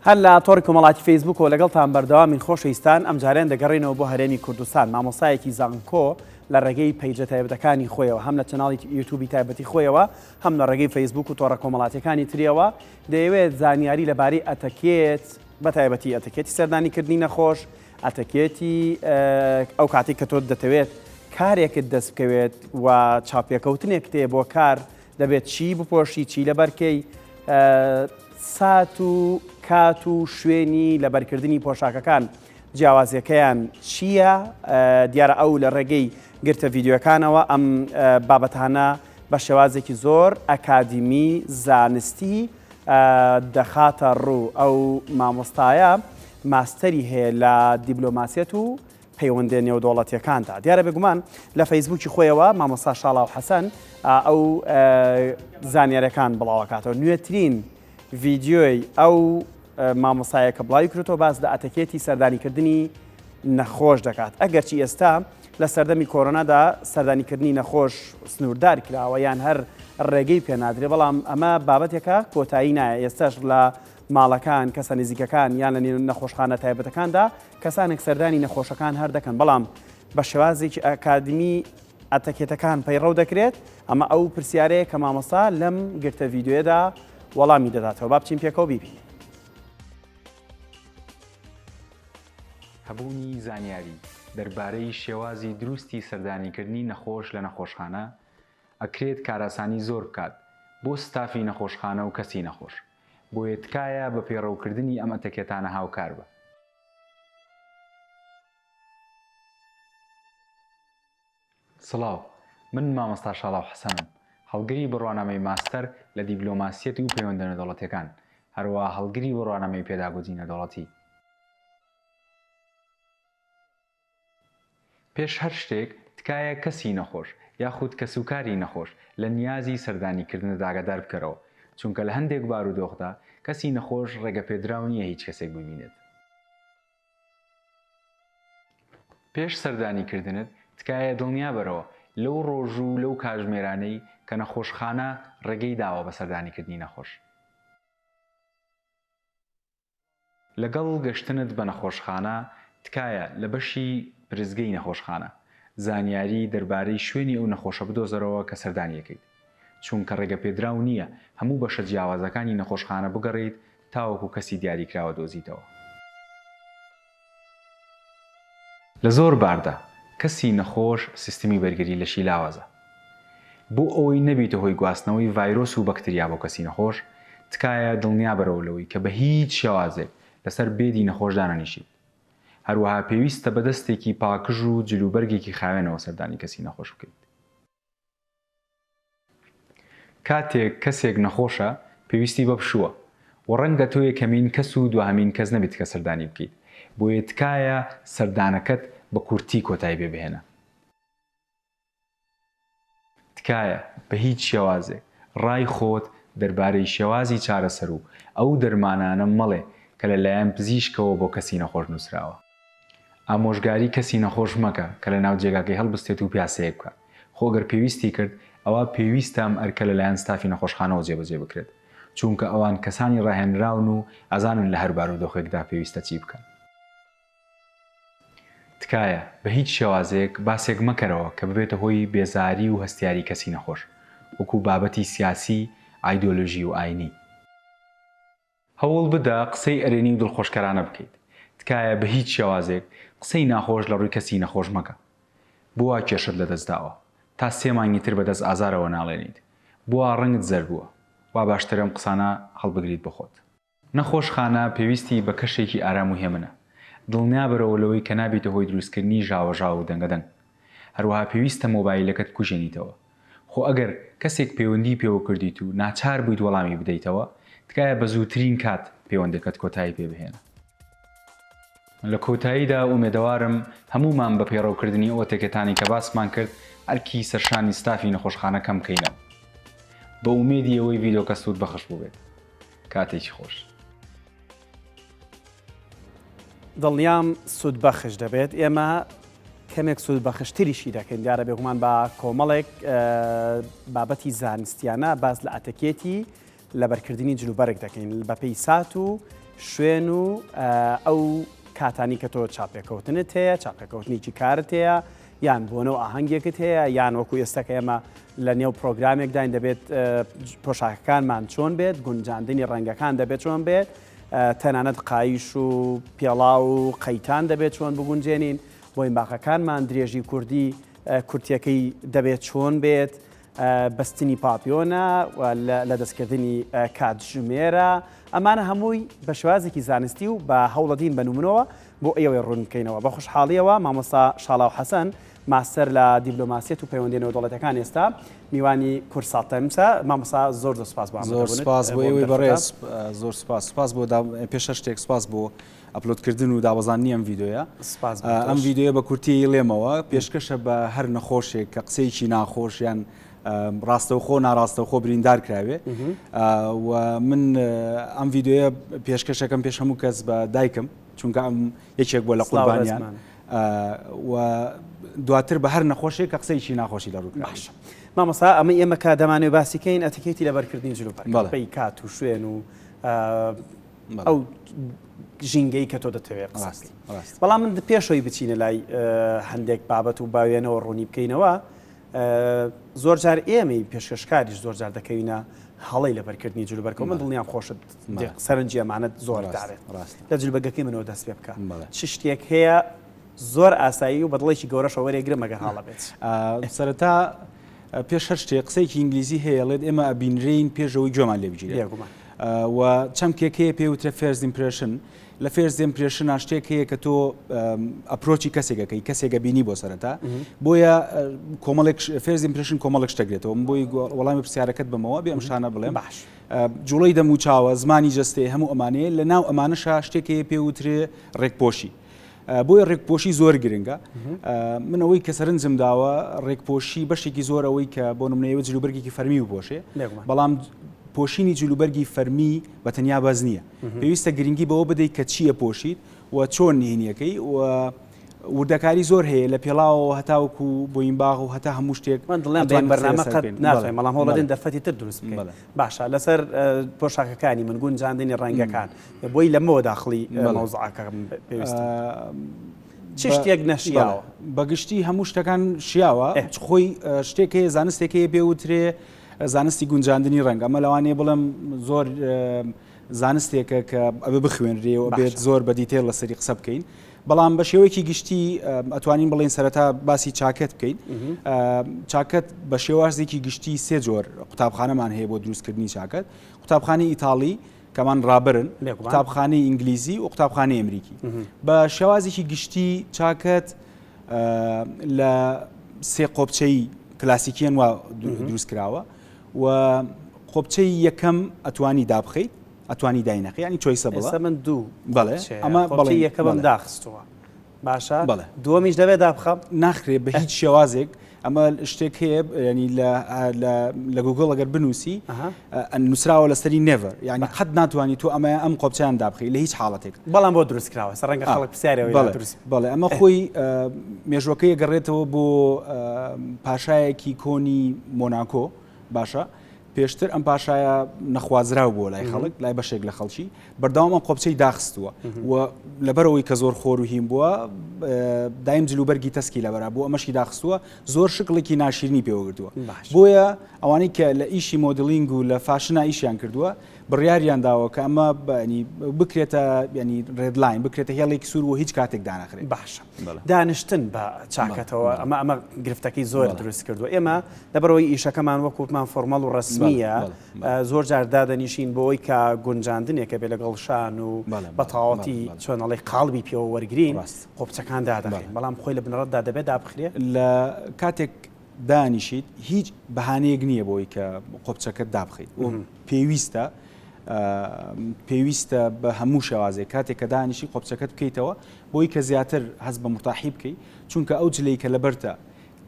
هەر لە تۆڕی کۆمەڵاتی فەیسبووکەوە لەگەڵتان بەردەوامین خۆشەویستان ئەم جارێن دەگەڕێنەوە بۆ هەرێمی کوردستان. مامۆستایەکی زانکۆ لە ڕێگەی پەیجە تایبەتەکانی خۆیەوە هەم لە چەناڵی یوتیوبی تایبەتی خۆیەوە هەم لە ڕێگەی فەیسبووک و تۆڕە کۆمەڵاتیەکانی تریەوە دەیەوێت زانیاری لەبارەی ئەتەکێت بەتایبەتی ئەتەکێتی سەردانیکردنی نەخۆش، ئەتەکێتی ئەو کاتێک کە تۆ دەتەوێت کارێکت دەست بکەوێت و چاپێکەوتنێک تێ بۆ کار دەبێت چی بپۆشی چی لەبەرکەی سات و کات و شوێنی لەبەرکردنی پۆشاکەکان جیاوازیەکەیان چییە؟ دیارە ئەو لە ڕێگەی گرتە ڤیددیوەکانەوە ئەم بابەتانە بە شێوازێکی زۆر ئەکادیمی زانستی دەخاتە ڕوو. ئەو مامۆستایە ماستەری هەیە لە دیبلۆماسیەت و پەیوەندە نێودەوڵەتیەکاندا. دیارە بێگومان لە فەیسبووکی خۆیەوە مامۆستا شاڵاو حەسەن ئەو زانیاریەکان بڵاوەکاتەوە. نوێترین ڤیددیۆی ئەو مامۆستایە کە بڵاوی کردەوە باس لە ئەتەکێتی سەردانیکردنی نەخۆش دەکات. ئەگەرچی ئێستا لە سەردەمی کۆرۆنادا سەردانیکردنی نەخۆش سنووردار کراوە یان هەر ڕێگەی پێنادرێ، بەڵام ئەمە بابەتێکە کۆتایی نایە. ئێستاش لە ماڵەکان کەسە نزیکەکان یان لە نەخۆشخانە تایبەتەکاندا کەسانێک سەردانی نەخۆشەکان هەر دەکەن، بەڵام بە شێوازێکی ئەکادمی ئەتەکێتەکان پەیڕەو دەکرێت. ئەمە ئەو پرسیارەیە کە مامۆستا لەم گرتە ڤیددیۆیەدا وەڵامی دەداتەوە. با بچین پێکەوە بیبین. هەبوونی زانیاری دەربارەی شێوازی دروستی سەردانیکردنی نەخۆش لە نەخۆشخانە ئەکرێت کاراسانی زۆر بکات بۆ ستافی نەخۆشخانە و کەسی نەخۆش، بۆیە تکایە بە پێڕەوکردنی ئەم ئەتەکێتانە هاوکار بە. سڵاو، من مامۆستا شاڵاو حەسەنم، هەڵگری بڕوانامەی ماستەر لە دیبلۆماسیەت و پەیوەندە نێودەوڵەتیەکان، هەروەها هەڵگری بڕوانامەی پێداگۆزی نێودەوڵەتی. پێش هەر شتێک تکایە کەسی نەخۆش یاخود کەسوکاری نەخۆش لە نیازی سەردانیکردنە داگادار بکەرەوە، چونکە لە هەندێک بارودۆخدا کەسی نەخۆش ڕێگە پێدراو نییە هیچ کەسێک ببینێت. پێش سەردانیکردنت تکایە دڵنیا بەرەوە لەو ڕۆژ و لەو کاتژمێرانەی کە نەخۆشخانە ڕێگەی داوە بە سەردانیکردنی نەخۆش. لەگەڵ گەشتنت بە نەخۆشخانە تکایە لە بەشی پرزگەی نەخۆشخانە زانیاری دەربارەی شوێنی ئەو نەخۆشە بدۆزەرەوە کە سەردانیەکەیت، چونکە ڕێگە پێدراو نییە هەموو بەشە جیاوازەکانی نەخۆشخانە بگەڕێیت تاوەکو کەسی دیاریکراوە دۆزیتەوە. لە زۆر باردا کەسی نەخۆش سیستمی بەرگری لە شیلاوازە. بۆ ئەوەی نەبیتە هۆی گواستنەوەی ڤایرۆس و بەکتریا بۆ کەسی نەخۆش تکایە دڵنیا بەرەوە لەوەی کە بە هیچ شێوازێک لەسەر بێدی نەخۆش دانەنیشیت. هەروەها پێویستە بە دەستێکی پاکژ و جلوبەرگێکی خاوێنەوە سەردانی کەسی نەخۆش بکەیت. کاتێک کەسێک نەخۆشە پێویستی بە پشووە و ڕەنگە تۆ یەکەمین کەس و دووهەمین کەس نەبێت کە سەردانی بکەیت، بۆیە تکایە سەردانەکەت بە کورتی کۆتایی پێبهێنە. تکایە بە هیچ شێوازێک ڕای خۆت دەربارەی شێوازی چارەسەر و ئەو دەرمانانە مەڵێ کە لەلایەن پزیشکەوە بۆ کەسی نەخۆش نووسراوە. ئامۆژگاری کەسی نەخۆش مەکە کە لە ناو جێگاکەی هەڵبستێت و پیاسەیە بکە، خۆگەر پێویستی کرد ئەوە پێویستە ئەم ئەرکە لەلایەن ستافی نەخۆشخانەوە جێبەجێ بکرێت، چونکە ئەوان کەسانی ڕاهێنراون و ئازانن لە هەر بارودۆخێکدا پێویستە چی بکەن. تکایە بە هیچ شێوازێک باسێک مەکەرەوە کە ببێتە هۆی بێزاری و هەستیاری کەسی نەخۆش، وەکو بابەتی سیاسی، ئایدۆلۆژی و ئاینی. هەوڵ بدە قسەی ئەرێنی و دڵخۆشکەرانە بکەیت. تکایە بە هیچ شێوازێک قسەی ناخۆش لە ڕووی کەسی نەخۆش مەکە. بووە کێشت لەدەستداوە تا 3 مانگی تر بەدەست ئازارەوە ناڵێنیت، بووە ڕەنگت زەر بووە، وا باشترە ئەم قسانە هەڵبگریت بخۆت. نەخۆشخانە پێویستی بە کەشێکی ئارام و هێمنە. دڵنیا بەرەوە لەوەی کە نابێتە هۆی دروستکردنی ژاوەژاو و دەنگەدەنگ. هەروەها پێویستە مۆبایلەکەت کوژێنیتەوە. خۆ ئەگەر کەسێک پەیوەندی پێوە کردیت و ناچار بوویت وەڵامی بدەیتەوە، تکایە بە زووترین کات پەیوەندەکەت کۆتایی پێبهێنە. لە کۆتاییدا ئومێدەوارم هەمومان بە پێڕەوکردنی ئەو ئەتەکێتانی کە باسمان کرد ئەرکی سەرشانی ستافی نەخۆشخانە کەم بکەینەوە. بە ئومێدی ئەوەی ڤیدۆکە سوود بەخش بووبێت. کاتێکی خۆش. دڵنیام سوود بەخش دەبێت. ئێمە کەمێک سوود بەخشتریشی دەکەین. دیارە بێگومان بە کۆمەڵێک بابەتی زانستیانە باز لە ئەتەکێتی لەبەرکردنی جلوبەرێک دەکەین بە پێی سات و شوێن و ئەو کاتانی کە تۆ چاپێکەوتنت هەیە چاپێکەوتنیی کارت هەیە یان بۆنەوە ئاهەنگێکت هەیە یان وەکو ئێستا کە ئێمە لە نێو پرۆگرامێکداین دەبێت پۆشاکەکانمان چۆن بێت گونجاندنی ڕەنگەکان دەبێت چۆن بێت تەنانەت قایش و پێڵاو و قەیتان دەبێت چۆن بگونجێنین بۆ ئیمباقەکانمان درێژی کوردی کورتیەکەی دەبێت چۆن بێت بەستنی پاپیۆنە لە دەستکردنی کاتژمێرە ئەمانە هەمووی بە شێوازێکی زانستی و بە هەوڵەدین بنومنەوە بۆ ئێوەی ڕوون بکەینەوە بە خۆشحاڵیەوە مامۆستا شاڵاو حەسەن ماستەر لە دیبلۆماسیەت و پەیوەندی نێودەوڵەتەکان ئێستا میوانی کورسات تایمسە مامۆستا زۆر سپاس بۆ زۆر سپاس بۆ ئێوەی بەڕێز زۆر سپاس بۆ پێشە شتێک سپاس بۆ ئەپلۆدکردن و دابەزاننی ئەم ڤیددیۆیە ئەم ڤیددیۆ بە کورتی لێمەوە پێشکەشە بە هەر نەخۆشێک کە قسەیەکی ناخۆشیان ڕاستەوخۆ ناڕاستەوخۆ بریندار کراوێ و من ئەم ڤیددیۆیە پێشکەشەکەم پێش هەموو کەس بە دایکم چونکە ئەم یەکێک بۆ لە قوربانیان و دواتر بە هەر نەخۆشێک کە قسەیکی ناخۆشی لە ڕووکرا باش مامۆستا ئەمە ئێمە کە دەمانێت باسیکەین ئەتیکێتی لەبەرکردنی جلوپەکەی کات و شوێن و ئەو ژینگەی کە تۆ دەتەوێت بەڵام من پێشەوەی بچینە لای هەندێک بابەت و باوێنەوە ڕوونی بکەینەوە زۆر جار ئێمەی پێشکەشکاریش زۆر جار دەکەوینە هەڵی لەبەرکردنی جلوبەرکەوە من دڵنیام خۆشت سەرنجی ئەمانەت زۆر دارێت لە جلبەگەکەی منەوە دەست پێ بکە چ شتێک هەیە زۆر ئاسایی و بەدڵێکی گەورەشە وەرێگرە مەگەر هەڵە بێت سەرەتا پێش هەر شتێک قسەیەکی ئینگلیزی هەیە لێت ئێمە ئەبینرین پێشەوەی جۆمان لێبگیرێت و چەمکێکەیە پێوترە فێرز ئیمپرێشن لە فێرز ئیمپرێشنە شتێک هەیە کە تۆ ئەپرۆچی کەسێکەکەی کەسێکە بینی بۆ سەرەتا بۆیە کۆمەڵێک فێرز ئیمپرێشن کۆمەڵێک شتەگرێتەوە بۆی وەڵامی پرسیارەکەت بمەوە بێ ئەم شانە بڵێم باش جوڵەی دەم و چاوە زمانی جەستێ هەموو ئەمانەیە لە ناو ئەمانەشا شتێکەیە پێوترێ ڕێکپۆشی بۆیە ڕێکپۆشی زۆر گرنگە من ئەوەی کە سەرنجم داوە ڕێکپۆشی بەشێکی زۆر ئەوەی کە بۆ نمونەیەوە جلوبەرگێکی فەرمی بپۆشێ بەڵام پۆشینی جلوبەرگی فەرمی بە تەنیا باز نییە پێویستە گرنگی بەوە بدەیت کە چییە پۆشیت و چۆن نهێنیەکەی و وردەکاری زۆر هەیە لە پێڵاوەوە هەتاوکو بۆ این باغ و هەتا هەموو شتێک من دڵێن بەرنامە قەت ناتوانین بەڵام هەوڵەدەین دەرفەتی تر دروست بکەین باشە لەسەر پۆشاکەکانی من گونجاندنی ڕەنگەکان بۆی لەمەوە داخڵی مەوزوعەکە پێویستە چ شتێک نەشیاوە بەگشتی هەموو شتەکان شیاوە خۆی شتێک هەیە زانستێک هەیە پێوترێ زانستی گونجاندنی ڕەنگە ئەمە لەوانەیە بڵێم زۆر زانستێکە کە ئەوە بخوێنرێەوە بێت زۆر بە دیتێل لەسەری قسە بکەین بەڵام بە شێوەیەکی گشتی ئەتوانین بڵێن سەرەتا باسی چاکەت بکەین چاکەت بە شێوازێکی گشتی سێ جۆر قوتابخانەمان هەیە بۆ دروستکردنی چاکەت قوتابخانەی ئیتاڵی کەمان ڕابرن قوتابخانەی ئینگلیزی و قوتابخانەی ئەمریکی بە شێوازێکی گشتی چاکەت لە سێ قۆبچەی کلاسیکیان وا دروست کراوە و قۆبچەی یەکەم ئەتوانی دابخەیت ئەتوانی داینەکە ینی چۆیسە بڵێ من دوو بەڵێ ئەمە بەڵێ یەکەمم داخستووە باشە بەڵێ دووەمیش دەبێت دابخەم ناخرێت بە هیچ شێوازێک ئەمە شتێک هەیە ینی لە گوگڵ ئەگەر بنووسی نووسراوە لەسەری نێڤەر یعنی قەت ناتوانانی تۆ ئەمە ئەم قۆبچیان دابخی لە هیچ حاڵەتێک بەڵام بۆ دروستکراوە سەرڕەنگە خەڵک پرسیارەوەی دروست بەڵێ ئەمە خۆی مێژوەکەی گەڕێتەوە بۆ پاشایەکی کۆنی مۆناکۆ باشە پێشتر ئەم پاشایە نەخوازراو بۆ لای خەڵک لای بەشێک لە خەڵکی بەرداوام ئەم قۆبچەی داخستووە و لەبەرەوەی کە زۆر خۆر و هیم بووە دایم جلوبەرگی تەسکی لەبەرا بۆ ئەمەشی داخستووە زۆر شکڵێکی ناشرینی پێوەگرتووە بۆیە ئەوانەی کە لە ئیشی مۆدلینگ و لە فاشنا ئیشیان کردووە بڕیاریان داوە کە ئەمە بکرێتە ینی ڕێدلاین بکرێتە هێڵێکی سوور و هیچ کاتێک دانەخرێت باشە دانیشتن بە چاکەتەوە ئەمە گرفتەکەی زۆر دروست کردووە ئێمە لەبەرەوەی ئیشەکەمان وەکووتمان فۆرمەڵ و ڕسمیە زۆر جار دادەنیشین بۆەوەی کە گونجاندنێکە بێ لەگەڵ شان و بەتەواوەتی چۆنەڵی قاڵبی پێوە وەرگین قۆبچەکان دادەخێن بەڵام خۆی لە بنەڕەتدا دەبێت دابخرێت لە کاتێک دانیشیت هیچ بەهانەیەک نییە بۆی کە قۆبچەکەت دابخیت پێویستە پێویستە بە هەموو شێوازێک کاتێک کە دانیشی قۆبچەکەت بکەیتەوە بۆی کە زیاتر هەست بە مرتاحی بکەیت چونکە ئەو جلەی کە لەبەرتە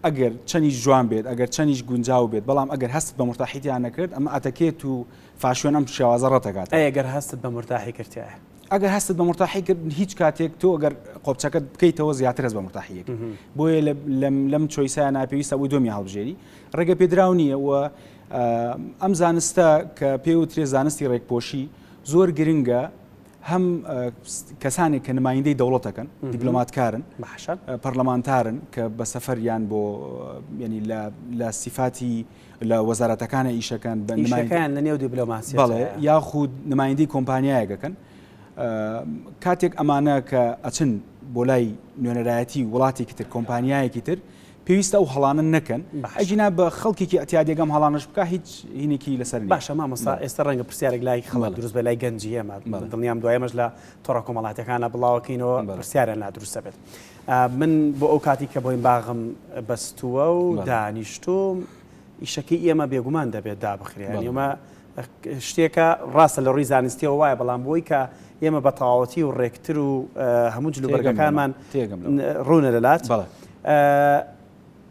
ئەگەر چەنیش جوان بێت ئەگەر چەنیش گونجاو بێت بەڵام ئەگەر هەست بە مرتاحیتیان نەکرد ئەمە ئەتەکێت و فاشوێن ئەم شێوازە ڕەتەکات ئەگەر هەستت بە مرتاحی کردایە ئەگەر هەستت بە مرتاحی کرد هیچ کاتێک تۆ ئەگەر قۆبچەکەت بکەیتەوە زیاتر هەست بە مرتاحیەک بۆیە لەم چۆیسایە ناپێویستە بۆی دۆمی هەڵبژێری ڕێگە پێدراو نییە و ئەم زانستە کە پێوترێ زانستی ڕێکپۆشی زۆر گرنگە هەم کەسانێک کە نمایندەی دەوڵەتەکەن دیبلۆماتکارن پەرلەمانتارن کە بە سەفەریان بۆ ینی لە سیفاتی لە وەزارەتەکانە ئیشەکان بەنمایەکان لە نێو دیبلۆماسی بەڵێ یاخود نمایندەی کۆمپانیایەکەکەن کاتێک ئەمانە کە ئەچن بۆ لای نوێنەرایەتی وڵاتێکی تر کۆمپانیایەکی تر پێویستە ئەو هەڵانە نەکەن ئەجینا بە خەڵکێکی ئەتیادێگەم هەڵانش بکە هیچ هینێکی لەسەر باشە مامۆستا ئێستا ڕەنگە پرسیارێک لای خەڵک دروست بە لای گەنجی ئێمە دڵنیام دوایەمەش لە تۆڕە کۆمەڵاتەکانە بڵاوەکەینەوە پرسیارە نادروستە بێت من بۆ ئەو کاتی کە بۆین باغم بەستووە و دانیشتوم ئیشەکەی ئێمە بێگومان دەبێت دابخرێن ئێمە شتێکە ڕاستە لە ڕووی زانستیەوە وایە بەڵام بۆی کە ئێمە بە تەواوەتی و ڕێکتر و هەموو جلوبەرگەکانمان ڕوونە دەلات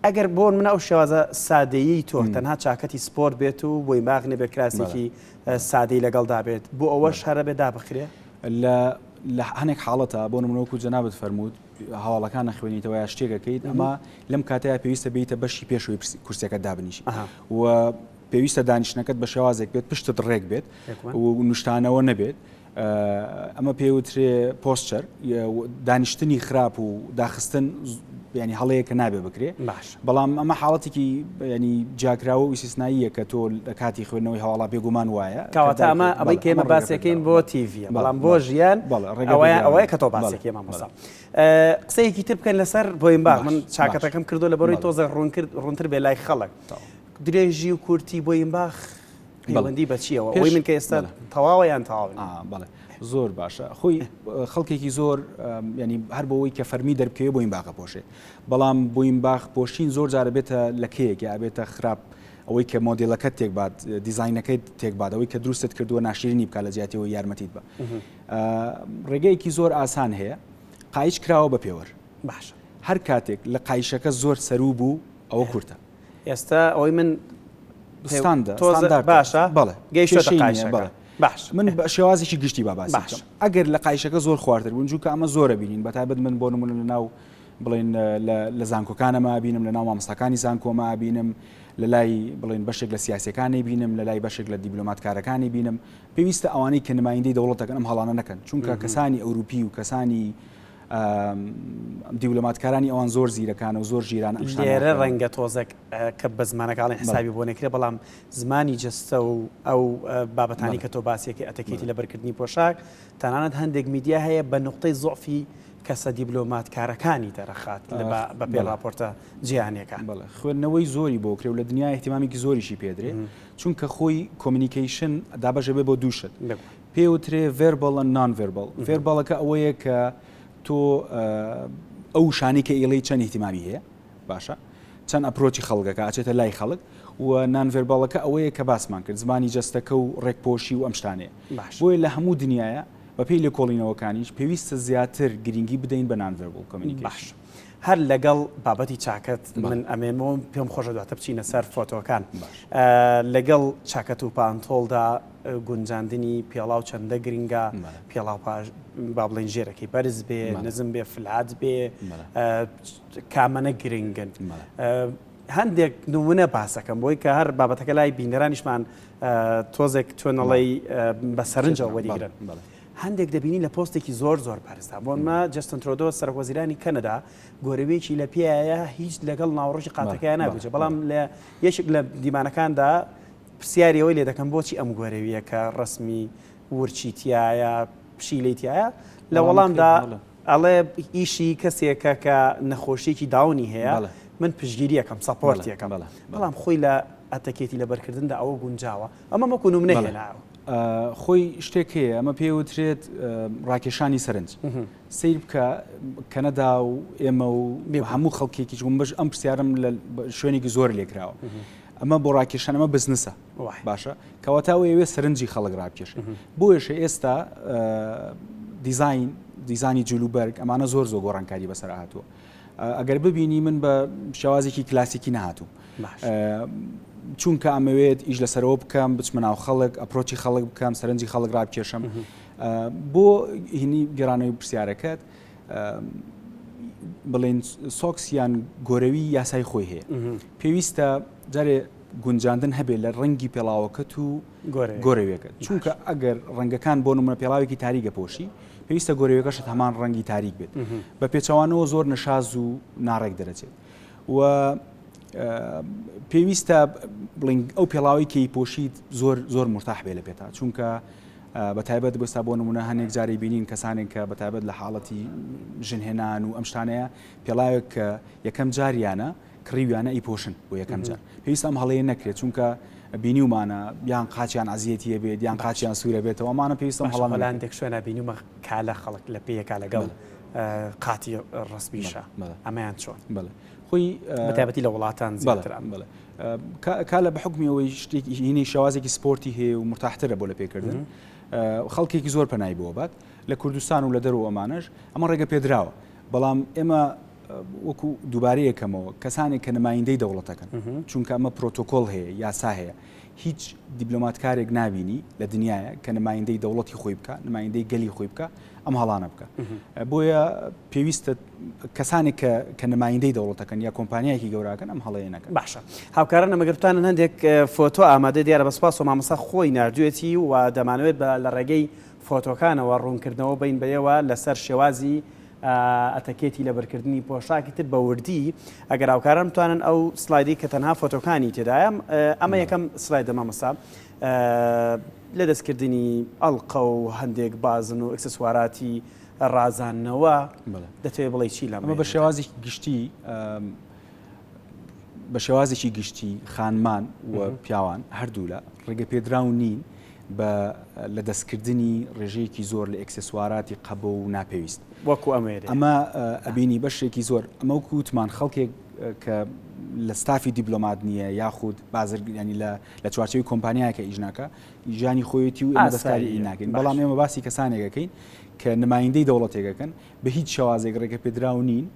ئەگەر بۆن منە ئەو شێوازە سادەیی تۆ تەنها چاکەتی سپۆرت بێت و بۆی باغ نەبێت کراسێکی سادەی لەگەڵدا بێت بۆ ئەوەش هەرە بێ دابخرێ لە هەنێک حاڵەتە بۆ نمونەوەکو جەنابەت فەرموود هەواڵەکان نەخوێنیتەوە یا شتێکەکەیت ئەمە لەم کاتەیە پێویستە بیتە بەشی پێشەوەی کورسەکە دابنیشی و پێویستە دانیشتنەکەت بە شێوازێک بێت پشتت ڕێک بێت و نوشتانەوە نەبێت ئەمە پێوترێ پۆستچەر دانیشتنی خراپ و داخستن ینی هەڵەیەکە نابێ بکرێ بەڵام ئەمە حاڵەتێکی ینی جاکراوە و ئیسیسناییە کە تۆ لە کاتی خوێندنەوەی هەواڵا بێگومان وایە کاواتە ئەمە ئەمەی کێمە باسەکەین بۆ تیڤە بەڵام بۆ ژیان ئەوەیە کە تۆ باسێکی مامۆستا قسەیەکی تر بکەین لەسەر بۆین باغ من چاکەتەکەم کردو لە بەڕۆی تۆزە ڕوونتر بێ لای خەڵک درێژی و کورتی بۆین باغ پەیوەندی بە چیەوە ئەوەی من کە ئێستا تەواوە یان تەواو بەڵێ زۆر باشە خۆی خەڵکێکی زۆر ینی هەر بۆەوەی کە فەرمی دەربکەوێ بۆین باغە پۆشێ بەڵام بۆین باغ پۆشین زۆر جارە بێتە لە کەیەک یا بێتە خراپ ئەوەی کە مۆدیلەکەت تێک بات دیزاینەکەی تێک بات ئەوەی کە دروستت کردووە ناشرینی بکە لە جیاتیەوە یارمەتیت بە ڕێگەیەکی زۆر ئاسان هەیە قایچ کراوە بە پێوەر باش هەر کاتێک لە قایشەکە زۆر سەروو بوو ئەوە کورتە ئێستا ئەوەی من باشە بەڵێ گەیشتە باش من بە شێوازێکی گشتی باسی ئەگەر لە قایشەکە زۆر خواردتر بوون جوکە ئەمە زۆرە بینین بەتابەت من بۆ نمونە لە ناو بڵێن لە زانکۆکانەمە بینم لە ناو مامۆستاکانی زانکۆمە بینم لە لای بڵێن بەشێک لە سیاسەکانی بینم لە لای بەشێک لە دیبلۆماتکارەکانی بینم پێویستە ئەوانەی کە نمایندەی دەوڵەتەکەن ئەم هەڵانە نەکەن چونکە کەسانی ئەوروپی و کەسانی دیبلۆماتکارانی ئەوان زۆر زیرەکان و زۆر ژیران لێرە ڕەنگە تۆزێک کە بە زمانەکانی حسابی بۆ نەکرێ بەڵام زمانی جستە و ئەو بابەتانی کە تۆ باسیەکە ئەتەکێتی لە بەرکردنی پۆشاک تەنانەت هەندێک میدیا هەیە بە نقطەی زۆفی کەسە دیبلۆماتکارەکانی دەرەخات بە پێ راپۆرتە جیهانیەکان خوێندنەوەی زۆری بۆ کرێ و لە دنیای احتیمامێکی زۆریشی پێدرێ چونکە خۆی کۆمیونیکیشن دابەژە بێ بۆ دووشت پێوترێ ڤێربەڵ و نان ڤێربەڵ ڤێربەڵەکە ئەوەیە کە تۆ ئەو شانی کە ئێڵەی چەند احتیمامی هەیە باشە چەند ئەپرۆچی خەڵکەکە ئاچێتە لای خەڵک و نانڤێربەڵەکە ئەوەیە کە باسمان کرد زمانی جەستەکە و ڕێکپۆشی و ئەم شتانەیە بۆیە لە هەموو دنیاە بە پێی لێکۆڵینەوەکانیش پێویستە زیاتر گرنگی بدەین بە نانڤێربەڵ کۆمیونیکیشن هەر لەگەڵ بابەتی چاکەت من ئەمێمەوە پێم خۆشە دواتە بچینە سەر فۆتۆکان لەگەڵ چاکەت و پانتۆڵدا گونجاندنی پێڵاو چەندە گرنگە پێڵاو با بڵێن ژێرەکەی بەرز بێ نزم بێ فلات بێ کامەنە گرنگن هەندێک نمونە باسەکەم بۆی کە هەر بابەتەکە لای بینەرانیشمان تۆزێک چۆنەڵی بە سەرنجەوە وەریگرن هەندێک دەبینی لە پۆستێکی زۆر بارزدا بۆنمە جەستن ترۆدۆ سەرۆکوەزیرانی کەنەدا گۆرەوێکی لە پێایە هیچ لەگەڵ ناوڕۆژی قاتەکەیان نابێت بەڵام لە یەشێک لە دیمانەکاندا پرسیاریەوەی لێ دەکەم بۆچی ئەم گۆرەویە کە ڕسمی ورچیتیایە پشیلەیتیایە لە وەڵامدا ئەڵێ ئیشی کەسێکە کە نەخۆشیێکی داونی هەیە من پشگیریەکەم سەپۆرتیەکەم بەڵام خۆی لە ئەتەکێتی لە بەرکردندا ئەوە گونجاوە ئەمە مەکو نمونە هێناوە خۆی شتێک هەیە ئەمە پێوترێت ڕاکێشانی سەرنج سیر بکە کەنەدا و ئێمە و هەموو خەڵکێکی بەش ئەم پرسیارم لە شوێنێکی زۆر لێکراوە ئەمە بۆ ڕاکێشان ئەمە بزنسە باشە کەواتاوە ئەوێ سەرنجی خەڵک ڕابکێشن بۆیشە ئێستا دیزانی جلوبەرگ ئەمانە زۆر گۆڕانکاری بەسەر هاتووە ئەگەر ببینی من بە شێوازێکی کلاسیکی نهاتوو چونکە ئەمەوێت ئیش لەسەرەوە بکەم بچمە ناو خەڵک ئەپرۆچی خەڵک بکەم سەرنجی خەڵک ڕابکێشم بۆ هینی گەرانەوەی پرسیارەکەت بڵێن سۆکسیان گۆرەوی یاسای خۆی هەیە پێویستە جارێ گونجاندن هەبێت لە ڕەنگی پێڵاوەکەت و گۆرەوێکەکە چونکە ئەگەر ڕەنگەکان بۆ نمونە پێڵاوێکی تاریکە پۆشی پێویستە گۆرەوێکەشت هەمان ڕەنگی تاریک بێت بە پێچەوانەوە زۆر نەشاز و ناڕێک دەرەچێت و پێویستە بڵنگ ئەو پێڵاوی کەی پۆشیت زۆر مرتاح بێ لە پێتا چونکە بەتایبەت بەستا بۆ نمونە هەنێک جاری بینین کەسانێک کە بەتایبەت لە حاڵەتی ژنهێنان و ئەم شتانەیە پێڵاوێک کە یەکەم جاریانە کڕیویانە ئیپۆشن بۆ یەکەم جار پێویستە ئەم هەڵەیە نەکرێت چونکە بینیومانە یان قاچیان عزیەتیە بێت یان قاچیان سوورە بێتەوە ئەمانە پێویستم هەڵامەلاندێک شوێنە بینیومە کالە خەڵک لە پێیەکە لەگەڵ قاتی ڕسمیشە ئەمەیان چۆن خۆی بەتایبەتی لە وڵاتان زیاتر کا لە بەحکمیەوەی شتێکی هینی شێوازێکی سپۆرتی هەیە و مرتاحترە بۆ لە پێکردن خەڵکێکی زۆر پەنای بۆ بات لە کوردستان و لە دەرەوە ئەمانەش ئەمە ڕێگە پێدراوە بەڵام ئێمە وەکو دووبارەیەکەمەوە کەسانێک کە نمایندەی دەوڵەتەکەن چونکە ئەمە پرۆتۆکۆڵ هەیە یاسا هەیە هیچ دیبلۆماتکارێک نبینی لە دنیاە کە نمایندەی دەوڵەتی خۆی بکە نمایندەی گەلی خۆی بکە ئەم هەڵانە بکە بۆیە پێویستە کەسانێک کە نمایندەی دەوڵەتەکەن یا کۆمپانیایکی گەوراکەن ئەم هەڵەیەنەکەن باشە هاوکارە نەمەگرتوانن هەندێک فۆتۆ ئامادە دیارە بەسپاس و مامەسا خۆی نردوێتی و دەمانوێت لە ڕێگەی فۆتۆکانەوە ڕوونکردنەوە بین بەیەوە لەسەر شێوازی ئەتەکێتی لە بەرکردنی پۆشاکی تر بە وردی ئەگەر هاوکاران بتوانن ئەو سلایدی کە تەنها فۆتۆکانی تێدایە ئەمە یەکەم سلایدە مامەسا لە دەستکردنی ئەڵقە و هەندێک بازن و ئەکسسواراتی ڕازانەوە دەتوێت بڵێ چی لەمە بە شێوازی گشتی بە شێوازێکی گشتی خانمان و پیاوان هەردوو لە ڕێگە پێدراون نین لە دەستکردنی ڕێژەیەکی زۆر لە ئەکسسواراتی قەبە و ناپێویست وەکو ئەمێرە ئەمە ئەبینی بەشێکی زۆر ئەمە وکووتمان خەڵکێک کە لە ستافی دیبلۆمات نییە یاخود بازرگانی لە چوارچەوی کۆمپانیایەکە ئیژناکە ژانی خۆیەتی و دەستکاری ناکەین بەڵام ئێمە باسی کەسانێکەکەین کە نمایندەی دەوڵەتێکەکەن بە هیچ شێوازێک ڕێگە پێدراو نین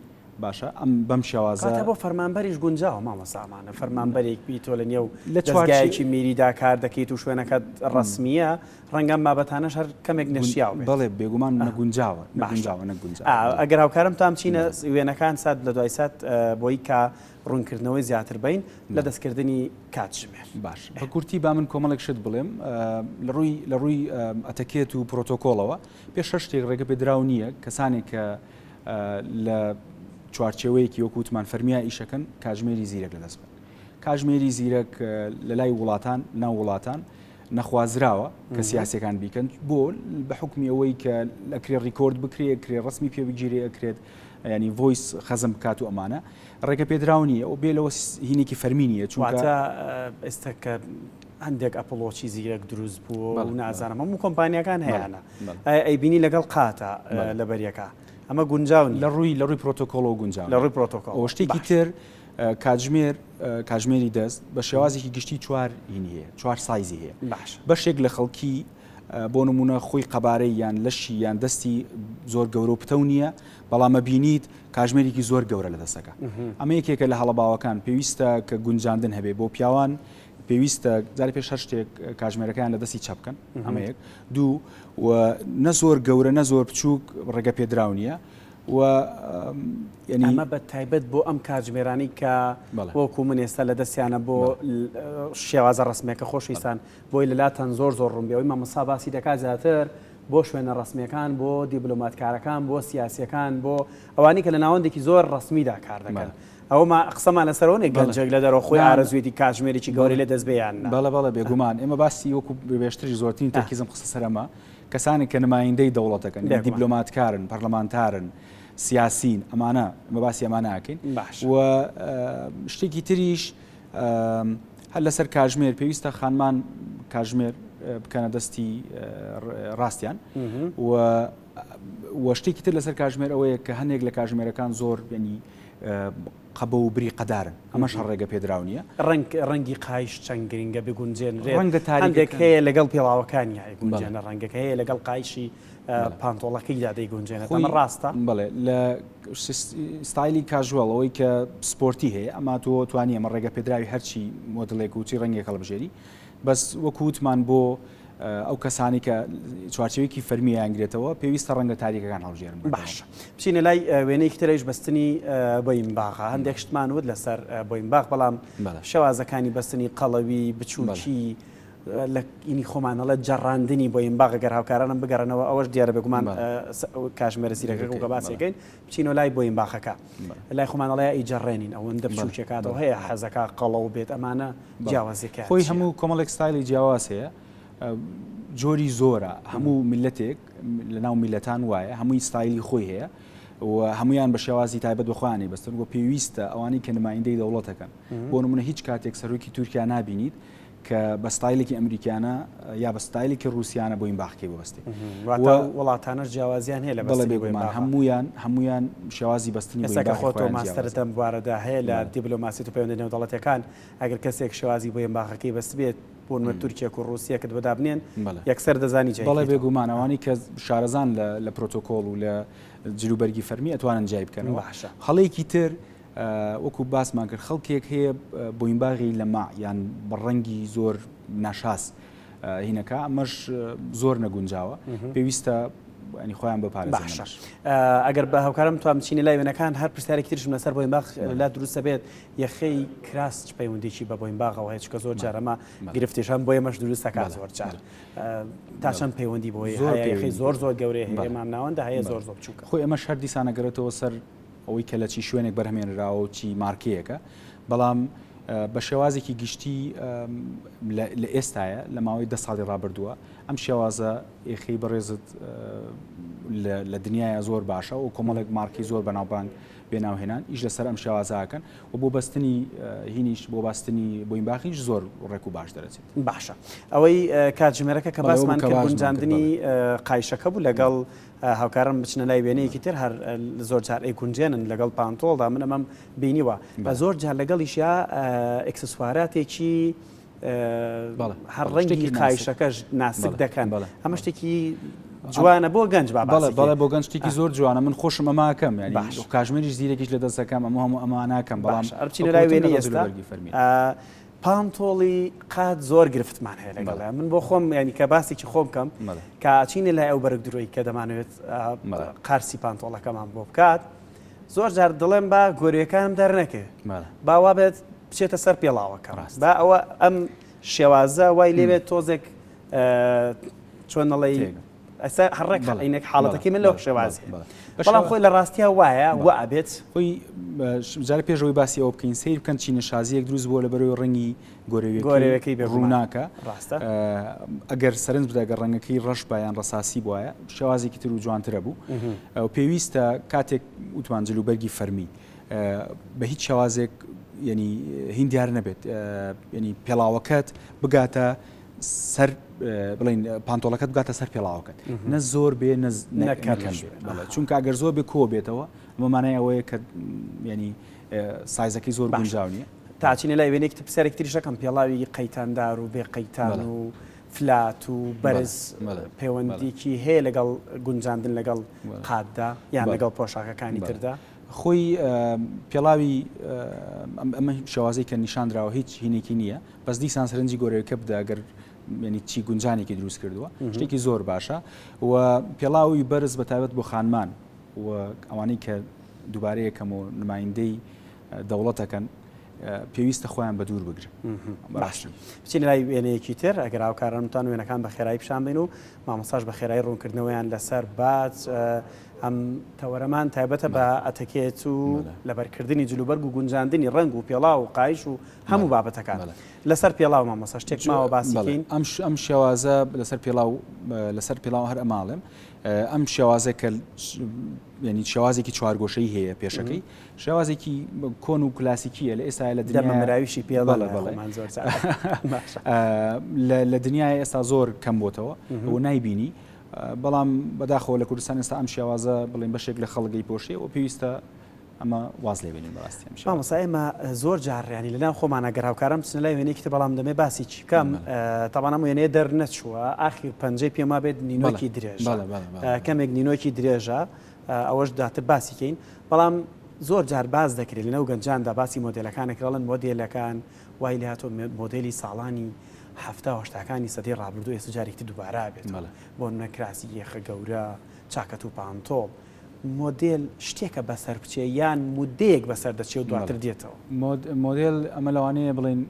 باشە ئەم بەم شێوازە بۆ فەرمانبەریش گونجاوە مامەسامانە فەرمانبەرێک بیتۆ لە نێو لە دەستگایەکی میریدا کار دەکەیت و شوێنەکەت ڕسمیە ڕەنگەم بابەتانەش هەر کەمێک نەشیاو بەڵێ بێگومان نەگونجاوە نەگونجاوە ئەگەر هاوکارم تام چینە وێنەکان سات لە دوای سات بۆی کە ڕوونکردنەوەی زیاتر بین لە دەستکردنی کاتژمێر باش بە کورتی با من کۆمەڵێک شت بڵێم لە ڕووی ئەتەکێت و پرۆتۆکۆڵەوە پێش شەش شتێک ڕێگە پێدراو نییە کەسانێک کە لە چوارچێوەیەکی وەکووتمان فەرمیای ئیشەکەن کاژمێری زیرەک لەدەست بن کاژمێری زیرەک لە لای وڵاتان ناو وڵاتان نەخوازراوە کە سیاسەکان بیکەن بۆ بە حکمی ئەوەی کە ئەکرێ ڕیکۆرد بکرێت کرێ ڕسمی پێبگیرێ ئەکرێت ینی ڤۆیس خەزم بکات و ئەمانە ڕێگە پێدراونیە و بێ لەوە هینێکی فەرمینیە چونکە ئێستا کە هەندێک ئەپڵۆچی زیرەک دروست بووە و نازانم هەموو کۆمپانیەکان هەیەە ئەیبینی لەگەڵ قاتە لە بەریەکە ئەمە گونجاون لە ڕووی پرۆتۆکۆڵ و گونجاو لە ڕووی پرۆتۆکۆڵ شتێکی تر کاژمێری دەست بە شێوازێکی گشتی چوار هینی هەیە چوار سایزی هەیە بەشێک لە خەڵکی بۆ نمونە خۆی قەبارەی یان لەشی یان دەستی زۆر گەورە و پتە نییە بەڵامە بینیت کاژمێرێکی زۆر گەورە لە دەستەکە ئەمە یەکێکە لە هەڵەباوەکان پێویستە کە گونجاندن هەبێ بۆ پیاوان پێویستە جاری پێش هەر شتێک کاژمێرەکان لە دەستی چەپکەن ئەمە یەک دوو و نە زۆر گەورە نە زۆر بچووک ڕێگە پێدراو نییە و ئەمە بە تایبەت بۆ ئەم کاتژمێرانی کە وەکو من ئێستا لە دەستیانە بۆ شێوازە ڕسمێکە خۆشویستان بۆی لەلاتەن زۆر ڕوونبیەوەی مامەسا باسی دەکات زیاتر بۆ شوێنە ڕسمیەکان بۆ دیبلۆماتکارەکان بۆ سیاسیەکان بۆ ئەوانی کە لە ناوەندێکی زۆر ڕسمیدا کار دەکەن ئەوما قسەمان لەسەرەوەی گەنجێک لە دەرەوە خۆی ئارەزوێتی کاتژمێرێکی گەوری لە دەست بێیان بەڵە بێگومان ئێمە باسی وەکو بێشتری زۆرترین تەرکیزم قسە سەرەما کەسانی کە نمایندەی دەوڵەتەکەن دیبلۆماتکارن پەرلەمانتارن سیاسین ئەمانە مە باسی ئەمانەکەین و شتێکی تریش هەر لەسەر کاژمێر پێویستە خانمان کاژمێر بکەنە دەستی ڕاستیان و شتێکی تر لەسەر کاژمێر ئەوەیە کە هەندێک لە کاژمێرەکان زۆر ینی قەبە و بری قەدارن ئەمەش ڕێگە پێدراو نییە ڕەنگی قایش چەند گرنگە بگونجێن ڕەنگێک هەیە لەگەڵ پێڵاوەکانی گونجێنە ڕەنگەکە هەیە لەگەڵ قایشی پانتۆڵەکەیدا دەیگونجێنێت ئەمە ڕاستە بڵێ لە ستایلی کاژوەڵ ئەوەی کە سپۆرتی هەیە ئەما تۆ توانی ئەمە ڕێگە پێدراوی هەرچی مۆدلێک و چی ڕەنگێک هەڵبژێری بەس وەکووتمان بۆ ئەو کەسانی کە چوارچێوێکی فەرمی یانگرێتەوە پێویستە ڕەنگە تاریکەکان هەڵژێرن. باش بچینە لای وێنەیەکی ترەش بەستنی بۆیمباغە هەندێک شتمان وت لەسەر بۆیمباغ بەڵام شێوازەکانی بەستنی قەڵەوی بچووکی لەینی خۆمانەڵە جەڕاندنی بۆیمباغ گەر هاوکارانم بگەڕنەوە ئەوەش دیارە بێگومان کاژمێرە زیرەکە و باسیەکەین بچینەوە لای بۆیمباغەکە لای خۆمانەڵەیە ئیجەڕێنین ئەوەندە بچووکێ کاتەوە هەیە حەزەکە قەڵە و بێت ئەمانە جیاوازەکە خۆی هەموو کۆمەڵێک ستایلی جیاواز هەیە جۆری زۆرە هەموو میلەتێک لە ناو میلەتان وایە هەمووی ستایلی خۆی هەیە و هەمویان بە شێوازی تایبەت بخوانی بەستن بۆ پێویستە ئەوانی کە نمایندەی دەوڵەتەکەن بۆ نمونە هیچ کاتێک سەرۆکی تورکیا نابینیت کە بە ستایلێکی ئەمریکانە یا بە ستایلێکی رووسیانە بۆیمباغکەی بوەستی وڵاتانەش جیاوازیان هەیە لە بەڵێ هەمویان شێوازی بەستنی خۆتۆ ماستەرتم بوارەدا هەیە لە دیبلۆماسی و پەیوەندی نێودەوڵەتەکان ئەگەر کەسێک شێوازی بۆیمباغەکەی بەست بێت بۆ تورکیا و رووسیا کە بەدابنێن یەکسەر دەزانی بەڵێ بێگومان ئەوانی کە شارەزان لە پرۆتۆکۆڵ و لە جلوبەرگی فەرمی ئەتوانن جای بکەنەوە هەڵەیەکی تر وەکو باسمان کرد خەڵکێک هەیە بۆیمباغی لە ما یان بە ڕەنگی زۆر ناشاس هینەکە ئەمەش زۆر نەگونجاوە پێویستە ینی خۆیان بپارێزن. ئەگەر بە هاوکارم توام بچینی لای وێنەکان هەر پرسیارێکی ترشم لەسەر بۆیمباغ لا دروستە بێت یەخەی کراس پەیوەندێکی بە بۆیمباغەوە هەیە چکە زۆر جارەمە گرفتێشان بۆ ئێمەش دروستەکات زۆر جار تا چەند پەیوەندی بۆی یەخەی زۆر زۆر گەورەیە هەیە مامناوەندە هەیە زۆر بچووکە خۆی ئەمەش هەر دیسانەگەرێتەوە سەر ئەوەی کە لە چی شوێنێک بەرهەمێنراوە و چی مارکەیەکە بەڵام بە شێوازێکی گشتی لە ئێستایە لە ماوەی 10 ساڵی ڕابردووە ئەم شێوازە ئێخەی بەڕێزت لە دنیاە زۆر باشە و کۆمەڵێک مارکی زۆر بەناوبانگ بێناوهێنان ئیش لەسەر ئەم شێوازاکەن و بۆ بەستنی هینیش بۆ باستنی بۆیمباغیش زۆر ڕێک و باش دەرەچێت. باشە ئەوەی کاتژمێرەکە کە باسمان کرد گونجاندنی قایشەکە بوو لەگەڵ هاوکارم بچنە لای وێنەیەکی تر هەر زۆر جار ئەیکونجێنن لەگەڵ پانتۆڵدا من ئەمەم بینیوە بە زۆر جار لەگەڵیشیا ئەکسسواراتێکی هەر ڕەنگی قایشەکەش ناسک دەکەن ئەمە شتێکی جوانە بۆ گەنج بەڵێ بۆ گەنج شتێکی زۆر جوانە من خۆشم ئەماکەم ینی کاژمێریش زیرێکیش لە دەستەکەم ئەمە ئەماناکەم بەڵام ئەرچینە لای وێنەی ئێستا پانتۆڵی قات زۆر گرفتمان هەیە لەگەڵە من بۆ خۆم ینی کە باسێکی خۆم بکەم کە ئاچینە لای ئەو بەرگ درۆی کە دەمانوێت قارسی پانتۆڵەکەمان بۆ بکات زۆر جار دڵێم با گۆرەکانم دەرنەکێ باوا بێت بچێتە سەر پێڵاوەکە با ئەوە ئەم شێوازە وای لێبێت تۆزێک چۆن دەڵێ ئەسا هەڕێک عینێک حاڵەتەکەی من لەو شێوازی بەڵام خۆی لە ڕاستیە وایە و ئەبێت خۆی جارە پێشەوەی باسی ئەوە بکەین سیر بکەن چینە شازیەک دروست بۆ لە بەرەوەی ڕەنگی گۆرەوەکەی ڕووناکە ئەگەر سەرنج بدە گە ڕەنگەکەی ڕەش بایان ڕساسی بواە شێوازێکی تر و جوانترە بوو و پێویستە کاتێک وتوان جلوبەرگی فەرمی بە هیچ شێوازێک ینی هین دیار نەبێت ینی پێڵاوەکەت بگاتە سەر بڵین پانتۆڵەکەت بگاتە سەر پێڵاوەکەت نە زۆر بێ نەکەم چونکە ئەگەر زۆر بێ کۆ بێتەوە ئەمەمانای ئەوەیە کە ینی سایزەکەی زۆر باشاو نییە تاچینە لای وێنێکی پرسیارێکی تریشەکەم پێڵاوی قەیتاندار و بێ قەیتان و فلات و بەرز پەیوەندیکی هەیە لەگەڵ گونجاندن لەگەڵ قاتدا یان لەگەڵ پۆشاکەکانی تردا خۆی پێڵاوی ئەمە شێوازەی کە نیشاندراوە هیچ هینێکی نییە بەس دیسان سەرنجی گۆرەوەکە بدە ئەگەر ینی چی گونجانێکی دروست کردووە شتێکی زۆر باشە و پێڵاوی بەرز بە تایبەت بۆ خانمان و ئەوانەی کە دووبارەیەکەم و نمایندەی دەوڵەتەکەن پێویستە خۆیان بە دوور بگرن باش بچین لای وێنەیەکی تر ئەگەر هاوکارانتان وێنەکان بە خێرایی پیشان بین و مامۆستاش بە خێرایی ڕوونکردنەوەیان لەسەر بات ئەم تەوەرەمان تایبەتە بە ئەتەکێت و لەبەرکردنی جلوبەرگ و گونجاندنی ڕنگ و پێڵاو و قایش و هەموو بابەتەکان لەسەر پێڵاو مامۆستا شتێک ماوە باسیکەین ئەم شێوازە لەسەر پێڵاو هەر ئەماڵم ئەم شێوازە کە ینی شێوازێکی چوارگۆشەی هەیە پێشەکەی شێوازێکی کۆن و کلاسیکیە لە ئێستا لە دەمەراویشی پێڵەڵێمان زۆر لە دنیای ئێستا زۆر کەم بۆتەوە و نایبینی بەڵام بەداخەوە لە کوردستان ئێستا ئەم شێوازە بڵێن بەشێک لە خەڵگەی پۆشێ و پێویستە ئەمە واز لێ بینین بەڕاستی مامۆستا ئێمە زۆر جارڕیانی لەناو خۆمانە گەر هاوکارم بچنە لای وێنەیەکی بەڵام دەمێ باسی چی بکەم تەوانە وێنەیە دەرنەچووە ئاخیر پەنجەی پێما بێت نینۆکی درێژ کەمێک نینۆکی درێژە ئەوەش داتر باسیکەین بەڵام زۆر جار باز دەکرێت لەنەو گەنجاندا باسی مۆدلەکانێکڵەن مۆدلەکان وای لە هاتۆ مۆدلی ساڵانی هەفتاکانی سەدەی ڕابردوو ئێستا جارێکی دووبارە بێت بۆ نەکراسی یێخە گەورە چاکەت و پانتۆڵ مۆدل شتێکە بەسەر بچێ یان مودەیەک بەسەر دەچێت و دواتر دێتەوە مۆدل ئەمە لەوانەیە بڵێن